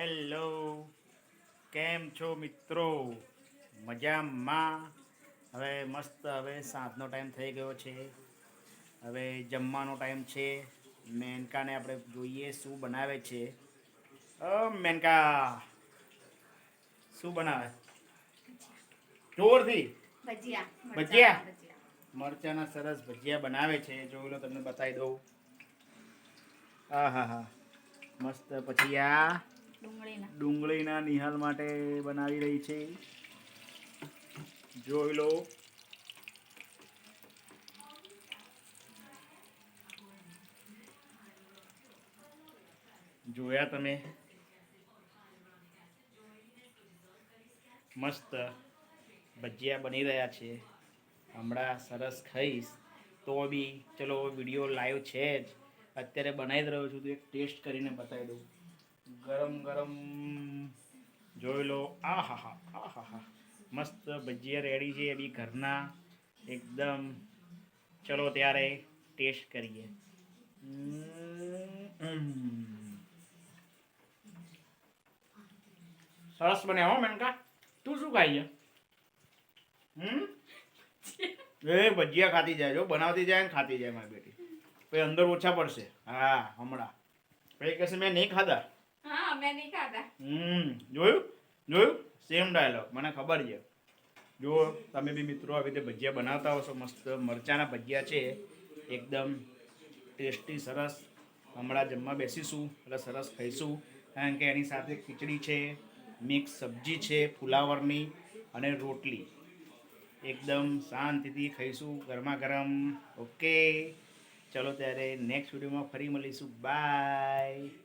Hello, કેમ છો મિત્રો? મજામાં? હવે મસ્ત હવે સાંજનો ટાઈમ થઈ ગયો છે. હવે જમવાનો ટાઈમ છે. મેનકાને આપણે જોઈએ શું બનાવે છે. મેનકા શું બનાવે? જોરથી ભજીયા, મરચાના સરસ ભજીયા બનાવે છે. જોઈ લો, તમને બતાવી દઉં. હા હા હા, મસ્ત. પછી આ ડુંગળીના નિહાલ માટે બનાવી રહી છે. જોઈ લો. જોયા તમે? મસ્ત ભજીયા બની રહ્યા છે. હમણાં સરસ ખાઈશ તો બી ચલો, વિડીયો લાઈવ છે જ, અત્યારે બનાવી જ રહ્યો છું તો એક ટેસ્ટ કરીને બતાવી દઉં. ગરમ ગરમ જોઈ લો. આ હા હા, આ હા હા, મસ્ત ભજીયા રેડી છે એ બી ઘરના એકદમ. ચલો ત્યારે ટેસ્ટ કરીએ. સરસ બને હો મેનકા. તું શું ખાઈ છે? એ ભજીયા ખાતી જાય, જો બનાવતી જાય ને ખાતી જાય મારી બેટી. પછી અંદર ઓછા પડશે. હા, હમણાં પછી કહેશે મેં નહીં ખાધા. હા, મેં નહીં ખાધા. જોયું જોયું, સેમ ડાયલોગ, મને ખબર છે. જો તમે બી મિત્રો આવી રીતે ભજીયા બનાવતા હશો. મસ્ત મરચાના ભજીયા છે, એકદમ ટેસ્ટી સરસ. હમણાં જમવા બેસીશું એટલે સરસ ખાઈશું, કારણ કે એની સાથે ખીચડી છે, મિક્સ સબ્જી છે ફુલાવરની, અને રોટલી. એકદમ શાંતિથી ખાઈશું ગરમા ગરમ. ઓકે, ચલો ત્યારે નેક્સ્ટ વિડીયોમાં ફરી મળીશું. બાય.